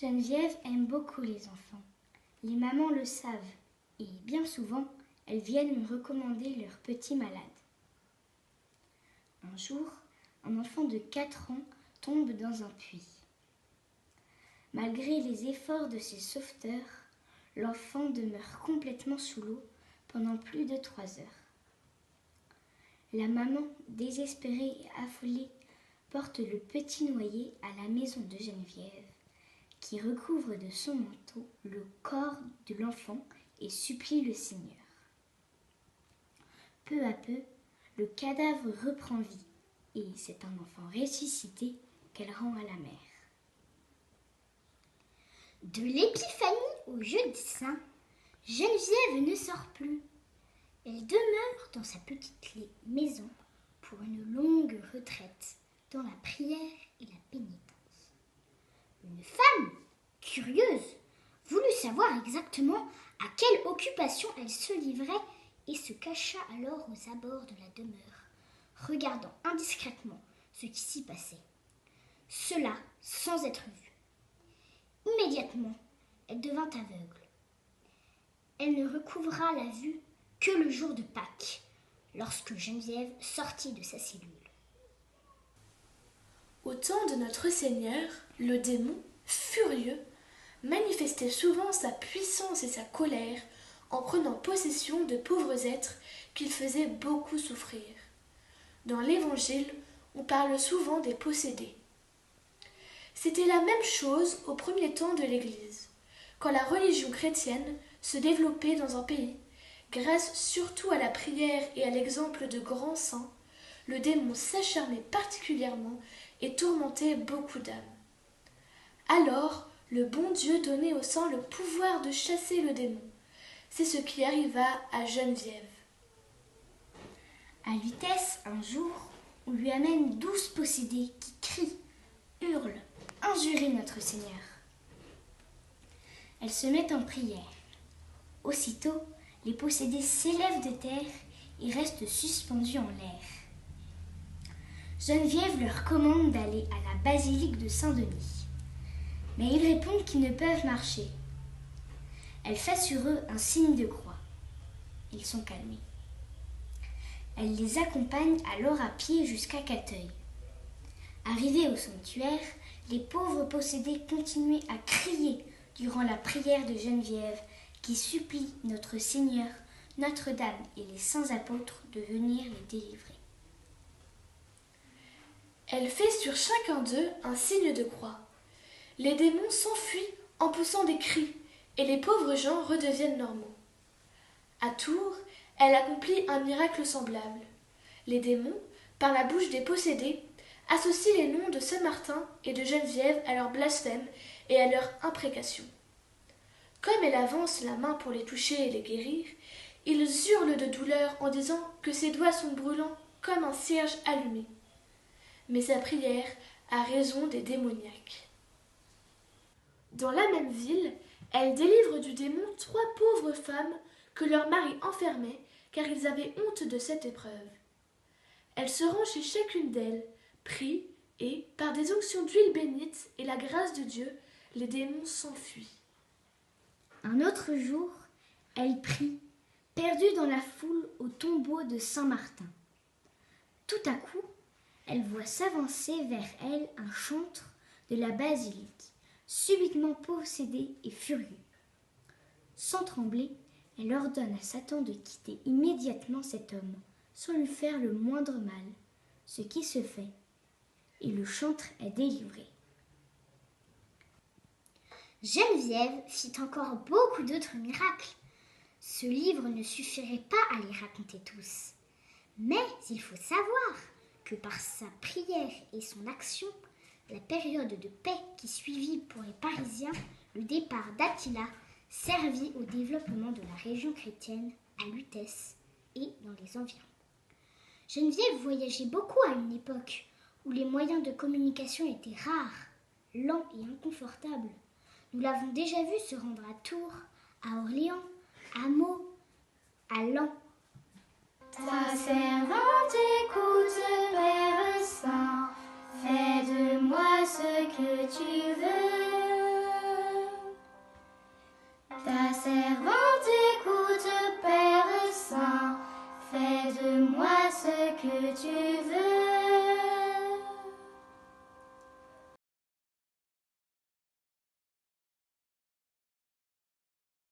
Geneviève aime beaucoup les enfants. Les mamans le savent et bien souvent, elles viennent me recommander leurs petits malades. Un jour, un enfant de 4 ans tombe dans un puits. Malgré les efforts de ses sauveteurs, l'enfant demeure complètement sous l'eau pendant plus de 3 heures. La maman, désespérée et affolée, porte le petit noyé à la maison de Geneviève, qui recouvre de son manteau le corps de l'enfant et supplie le Seigneur. Peu à peu, le cadavre reprend vie et c'est un enfant ressuscité qu'elle rend à la mer. De l'Épiphanie au Jeudi Saint, Geneviève ne sort plus. Elle demeure dans sa petite maison pour une longue retraite dans la prière et la pénitence. Une femme, curieuse, voulut savoir exactement à quelle occupation elle se livrait et se cacha alors aux abords de la demeure, regardant indiscrètement ce qui s'y passait. Cela sans être vue. Immédiatement, elle devint aveugle. Elle ne recouvra la vue que le jour de Pâques, lorsque Geneviève sortit de sa cellule. Au temps de notre Seigneur, le démon, furieux, manifestait souvent sa puissance et sa colère en prenant possession de pauvres êtres qu'il faisait beaucoup souffrir. Dans l'Évangile, on parle souvent des possédés. C'était la même chose au premier temps de l'Église, quand la religion chrétienne se développait dans un pays. Grâce surtout à la prière et à l'exemple de grands saints, le démon s'acharnait particulièrement et tourmentait beaucoup d'âmes. Alors, le bon Dieu donnait aux saints le pouvoir de chasser le démon. C'est ce qui arriva à Geneviève. À Lutèce, un jour, on lui amène 12 possédés qui crient, hurlent, injurent notre Seigneur. Elle se met en prière. Aussitôt, les possédés s'élèvent de terre et restent suspendus en l'air. Geneviève leur commande d'aller à la basilique de Saint-Denis. Mais ils répondent qu'ils ne peuvent marcher. Elle fait sur eux un signe de croix. Ils sont calmés. Elle les accompagne alors à pied jusqu'à Cateuil. Arrivés au sanctuaire, les pauvres possédés continuaient à crier durant la prière de Geneviève qui supplie notre Seigneur, Notre-Dame et les saints apôtres de venir les délivrer. Elle fait sur chacun d'eux un signe de croix. Les démons s'enfuient en poussant des cris et les pauvres gens redeviennent normaux. À Tours, elle accomplit un miracle semblable. Les démons, par la bouche des possédés, associent les noms de Saint-Martin et de Geneviève à leur blasphème et à leur imprécation. Comme elle avance la main pour les toucher et les guérir, ils hurlent de douleur en disant que ses doigts sont brûlants comme un cierge allumé. Mais sa prière a raison des démoniaques. Dans la même ville, elle délivre du démon 3 pauvres femmes que leur mari enfermait car ils avaient honte de cette épreuve. Elle se rend chez chacune d'elles, prie et, par des onctions d'huile bénite et la grâce de Dieu, les démons s'enfuient. Un autre jour, elle prie, perdue dans la foule au tombeau de Saint-Martin. Tout à coup, elle voit s'avancer vers elle un chantre de la basilique, subitement possédé et furieux. Sans trembler, elle ordonne à Satan de quitter immédiatement cet homme, sans lui faire le moindre mal, ce qui se fait, et le chantre est délivré. Geneviève fit encore beaucoup d'autres miracles. Ce livre ne suffirait pas à les raconter tous. Mais il faut savoir que par sa prière et son action, la période de paix qui suivit pour les Parisiens, le départ d'Attila, servit au développement de la région chrétienne à Lutèce et dans les environs. Geneviève voyageait beaucoup à une époque où les moyens de communication étaient rares, lents et inconfortables. Nous l'avons déjà vu se rendre à Tours, à Orléans, à Meaux, à Laon. Ta servante écoute, Père Saint, fais de moi ce que tu veux. Donne-moi ce que tu veux.